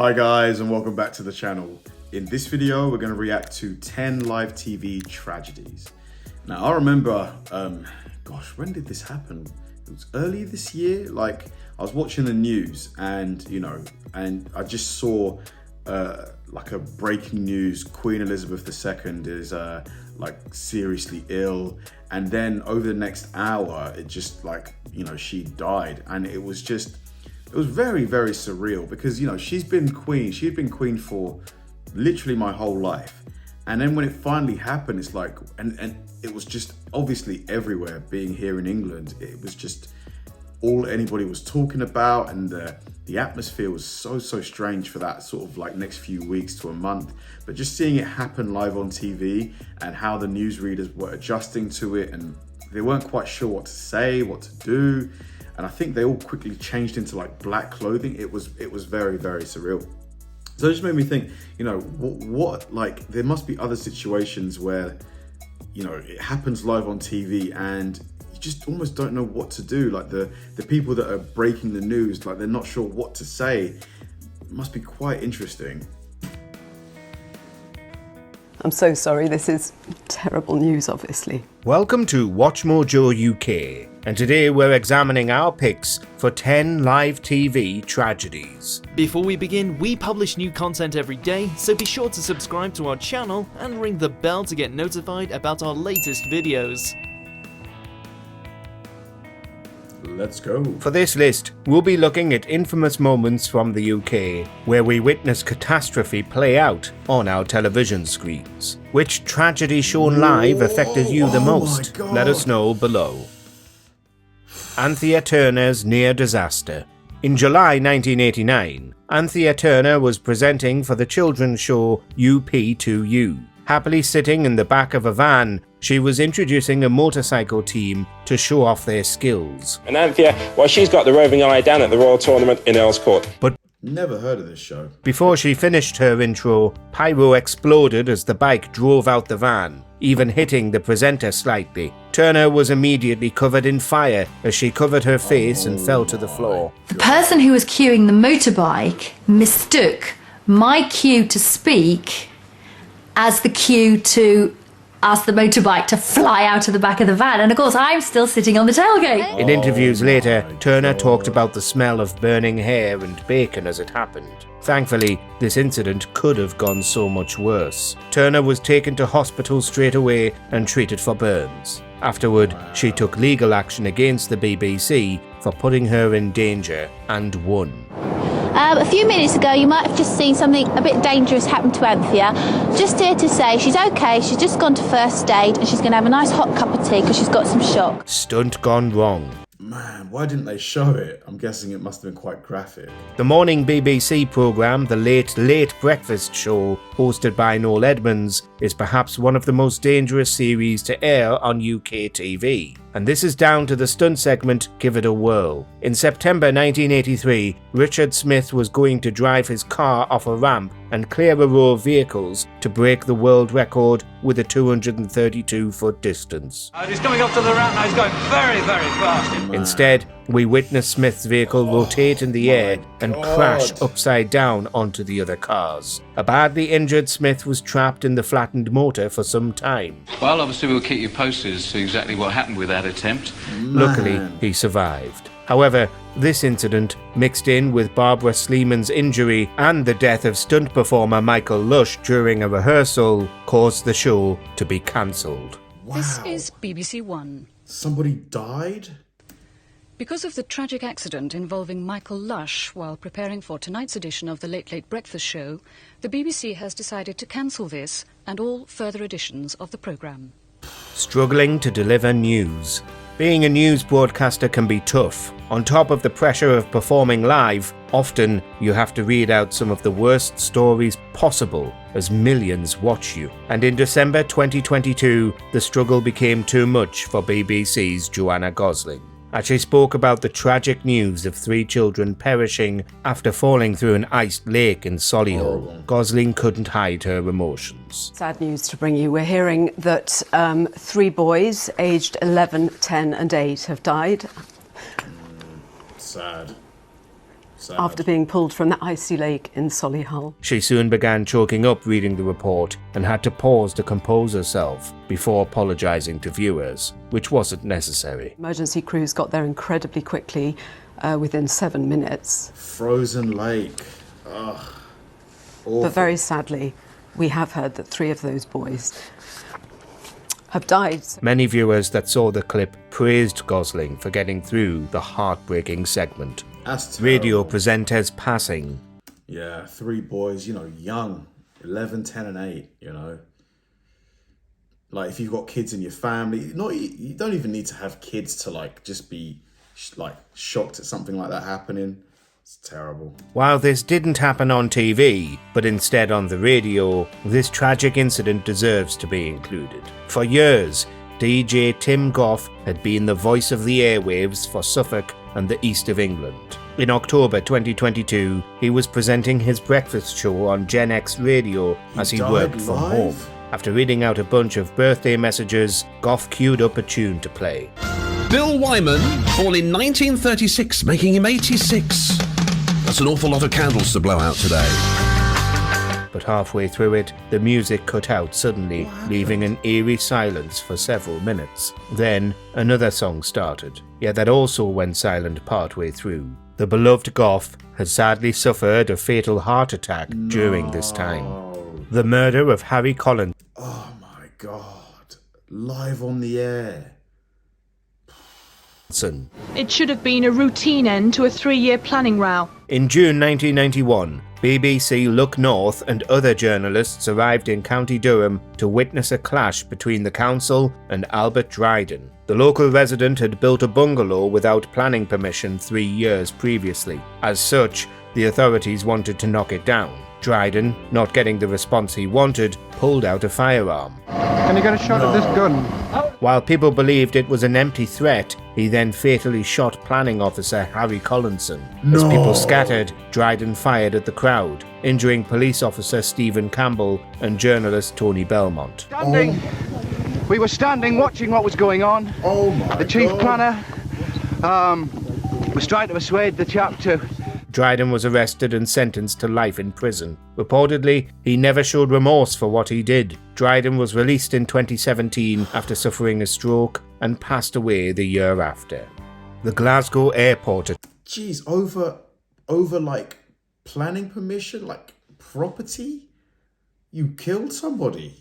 Hi guys, and welcome back to the channel. In this video, we're going to react to 10 live TV tragedies. Now, I remember, when did this happen? It was early this year. Like, I was watching the news and I just saw like a breaking news. Queen Elizabeth II is seriously ill. And then over the next hour, it just she died. And it was very, very surreal because, she'd been queen for literally my whole life. And then when it finally happened, it's like, and it was just obviously everywhere. Being here in England, it was just all anybody was talking about, and the atmosphere was so strange for that sort of next few weeks to a month. But just seeing it happen live on TV and how the newsreaders were adjusting to it, and they weren't quite sure what to say, what to do. And I think they all quickly changed into black clothing. It was very, very surreal. So it just made me think, there must be other situations where, it happens live on TV and you just almost don't know what to do. Like the people that are breaking the news, they're not sure what to say. It must be quite interesting. I'm so sorry, this is terrible news, obviously. Welcome to Watch Mojo UK, and today we're examining our picks for 10 live TV tragedies. Before we begin, we publish new content every day, so be sure to subscribe to our channel and ring the bell to get notified about our latest videos. Let's go. For this list, we'll be looking at infamous moments from the UK, where we witness catastrophe play out on our television screens. Which tragedy shown live affected you the most? Let us know below. Anthea Turner's near disaster. In July 1989, Anthea Turner was presenting for the children's show UP2U. Happily sitting in the back of a van, she was introducing a motorcycle team to show off their skills. And Anthea, she's got the roving eye down at the Royal Tournament in Earls Court. But never heard of this show. Before she finished her intro, pyro exploded as the bike drove out the van, even hitting the presenter slightly. Turner was immediately covered in fire as she covered her face and fell to the floor. The person who was cueing the motorbike mistook my cue to speak as the cue to ask the motorbike to fly out of the back of the van, and of course I'm still sitting on the tailgate. In interviews later, Turner talked about the smell of burning hair and bacon as it happened. Thankfully, this incident could have gone so much worse. Turner was taken to hospital straight away and treated for burns. Afterward, she took legal action against the BBC for putting her in danger and won. A few minutes ago, you might have just seen something a bit dangerous happen to Anthea. Just here to say she's okay, she's just gone to first aid and she's going to have a nice hot cup of tea because she's got some shock. Stunt gone wrong. Man, why didn't they show it? I'm guessing it must have been quite graphic. The morning BBC programme, The Late Breakfast Show, hosted by Noel Edmonds, is perhaps one of the most dangerous series to air on UK TV. And this is down to the stunt segment Give It a Whirl. In September 1983, Richard Smith was going to drive his car off a ramp and clear a row of vehicles to break the world record with a 232-foot distance. He's coming up to the ramp now, he's going very, very fast. Instead, we witness Smith's vehicle rotate in the air and crash upside down onto the other cars. A badly injured Smith was trapped in the flattened motor for some time. Well, obviously we'll keep you posted as to exactly what happened with that attempt. Luckily, he survived. However, this incident, mixed in with Barbara Sleeman's injury and the death of stunt performer Michael Lush during a rehearsal, caused the show to be cancelled. Wow. This is BBC One. Somebody died? Because of the tragic accident involving Michael Lush while preparing for tonight's edition of the Late Breakfast Show, the BBC has decided to cancel this and all further editions of the programme. Struggling to deliver news. Being a news broadcaster can be tough. On top of the pressure of performing live, often you have to read out some of the worst stories possible as millions watch you. And in December 2022, the struggle became too much for BBC's Joanna Gosling. As she spoke about the tragic news of 3 children perishing after falling through an iced lake in Solihull, Gosling couldn't hide her emotions. Sad news to bring you. We're hearing that 3 boys aged 11, 10 and 8 have died. Sad. after being pulled from the icy lake in Solihull. She soon began choking up reading the report and had to pause to compose herself before apologising to viewers, which wasn't necessary. Emergency crews got there incredibly quickly, within 7 minutes. Frozen lake. Ugh. Awful. But very sadly, we have heard that 3 of those boys have died. Many viewers that saw the clip praised Gosling for getting through the heartbreaking segment. That's terrible. Radio presenters passing. Yeah, 3 boys, young, 11, 10 and 8, Like, if you've got kids in your family, you don't even need to have kids to, just be, shocked at something like that happening. It's terrible. While this didn't happen on TV, but instead on the radio, this tragic incident deserves to be included. For years, DJ Tim Goff had been the voice of the airwaves for Suffolk and the east of England. In October 2022, he was presenting his breakfast show on Gen X radio as he worked from home. After reading out a bunch of birthday messages, Goff queued up a tune to play. Bill Wyman, born in 1936, making him 86. That's an awful lot of candles to blow out today. But halfway through it, the music cut out suddenly, leaving an eerie silence for several minutes. Then, another song started, yet that also went silent partway through. The beloved Goff had sadly suffered a fatal heart attack during this time. The murder of Harry Collins. Oh my God. Live on the air. It should have been a routine end to a 3-year planning row. In June 1991, BBC Look North and other journalists arrived in County Durham to witness a clash between the council and Albert Dryden. The local resident had built a bungalow without planning permission 3 years previously. As such, the authorities wanted to knock it down. Dryden, not getting the response he wanted, pulled out a firearm. Can you get a shot at this gun? While people believed it was an empty threat, he then fatally shot planning officer Harry Collinson. As people scattered, Dryden fired at the crowd, injuring police officer Stephen Campbell and journalist Tony Belmont. We were standing watching what was going on. Oh my The chief God. planner was trying to persuade the chap to... Dryden was arrested and sentenced to life in prison. Reportedly, he never showed remorse for what he did. Dryden was released in 2017 after suffering a stroke and passed away the year after. The Glasgow airport... Jeez, over planning permission, property? You killed somebody?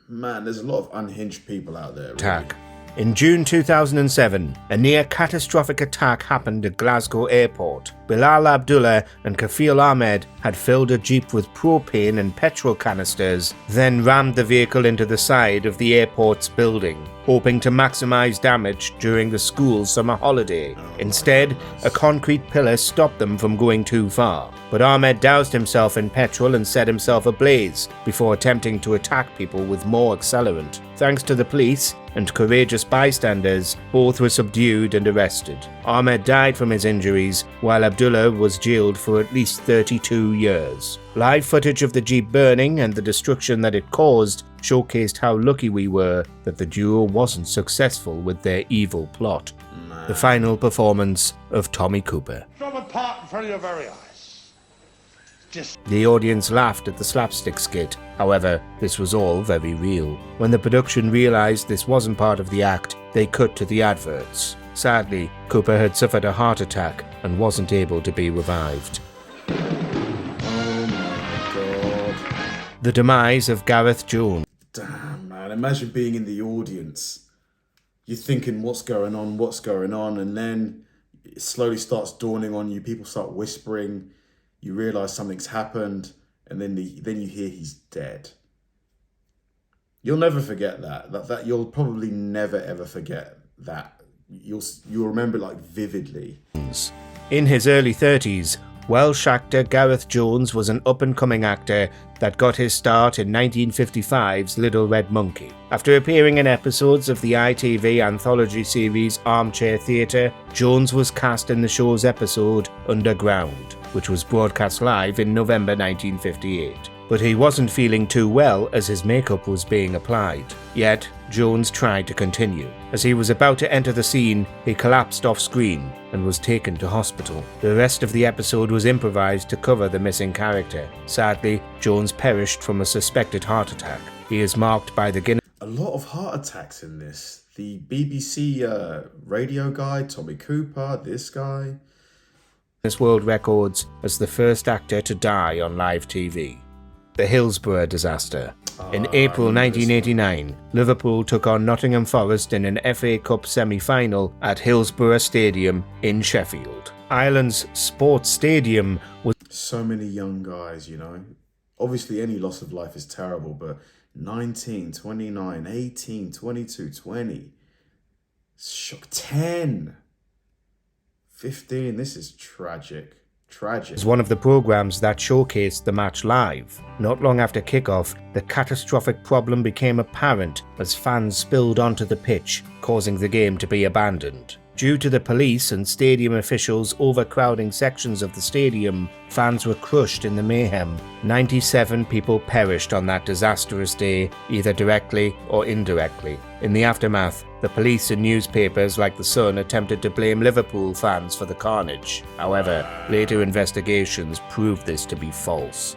Man, there's a lot of unhinged people out there. Really. Attack. In June 2007, a near-catastrophic attack happened at Glasgow Airport. Bilal Abdullah and Kafil Ahmed had filled a jeep with propane and petrol canisters, then rammed the vehicle into the side of the airport's building, hoping to maximize damage during the school's summer holiday. Instead, a concrete pillar stopped them from going too far. But Ahmed doused himself in petrol and set himself ablaze before attempting to attack people with more accelerant. Thanks to the police and courageous bystanders, both were subdued and arrested. Ahmed died from his injuries, while Abdullah was jailed for at least 32 years. Live footage of the Jeep burning and the destruction that it caused showcased how lucky we were that the duo wasn't successful with their evil plot. The final performance of Tommy Cooper. From a park in front of your very eyes. The audience laughed at the slapstick skit. However, this was all very real. When the production realised this wasn't part of the act, they cut to the adverts. Sadly, Cooper had suffered a heart attack and wasn't able to be revived. Oh my God. The demise of Gareth Jones. Damn, man. Imagine being in the audience. You're thinking, what's going on? And then it slowly starts dawning on you. People start whispering. You realise something's happened. And then you hear he's dead. You'll never forget that. You'll probably never ever forget that. You'll remember it vividly. In his early 30s, Welsh actor Gareth Jones was an up-and-coming actor that got his start in 1955's Little Red Monkey. After appearing in episodes of the ITV anthology series Armchair Theatre, Jones was cast in the show's episode Underground, which was broadcast live in November 1958. but he wasn't feeling too well as his makeup was being applied. Yet, Jones tried to continue. As he was about to enter the scene, he collapsed off screen and was taken to hospital. The rest of the episode was improvised to cover the missing character. Sadly, Jones perished from a suspected heart attack. He is marked by the Guinness. A lot of heart attacks in this. The BBC radio guy, Tommy Cooper, this guy. World Records as the first actor to die on live TV. The Hillsborough disaster. In April 1989, Liverpool took on Nottingham Forest in an FA Cup semi-final at Hillsborough Stadium in Sheffield. Ireland's sports stadium was... So many young guys, you know. Obviously any loss of life is terrible, but 19, 29, 18, 22, 20. Shock 10. 15, this is tragic. Tragic. Was one of the programs that showcased the match live. Not long after kickoff, the catastrophic problem became apparent as fans spilled onto the pitch, causing the game to be abandoned. Due to the police and stadium officials overcrowding sections of the stadium, fans were crushed in the mayhem. 97 people perished on that disastrous day, either directly or indirectly. In the aftermath, the police and newspapers like The Sun attempted to blame Liverpool fans for the carnage. However, later investigations proved this to be false.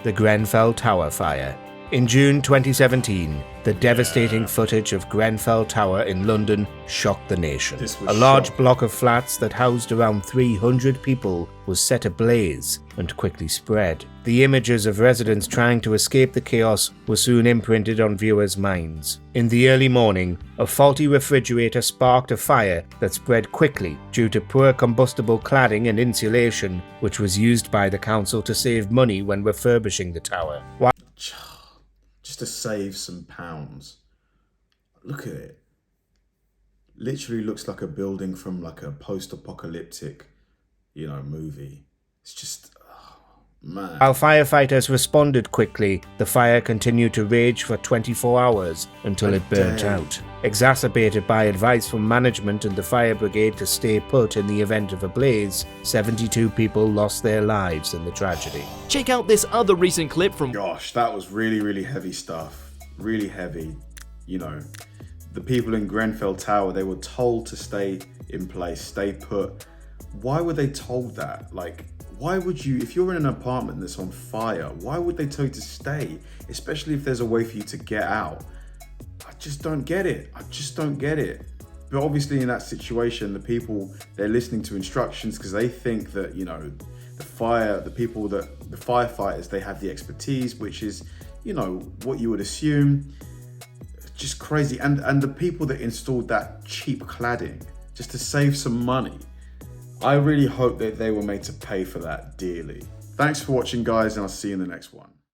The Grenfell Tower fire. In June 2017, the devastating footage of Grenfell Tower in London shocked the nation. A large block of flats that housed around 300 people was set ablaze and quickly spread. The images of residents trying to escape the chaos were soon imprinted on viewers' minds. In the early morning, a faulty refrigerator sparked a fire that spread quickly due to poor combustible cladding and insulation, which was used by the council to save money when refurbishing the tower. Just to save some pounds. Look at it. Literally looks like a building from like a post-apocalyptic, you know, movie. It's just, oh, man. While firefighters responded quickly, the fire continued to rage for 24 hours until it burnt out. Exacerbated by advice from management and the fire brigade to stay put in the event of a blaze, 72 people lost their lives in the tragedy. Check out this other recent clip from... Gosh, that was really, really heavy stuff. Really heavy. You know, the people in Grenfell Tower, they were told to stay in place, stay put. Why were they told that? Like, why would you, if you're in an apartment that's on fire, why would they tell you to stay? Especially if there's a way for you to get out. I just don't get it. I just don't get it. But obviously in that situation, the people, they're listening to instructions because they think that, you know, the firefighters, they have the expertise, which is, you know, what you would assume. Just crazy. And the people that installed that cheap cladding just to save some money, I really hope that they were made to pay for that dearly. Thanks for watching, guys, and I'll see you in the next one.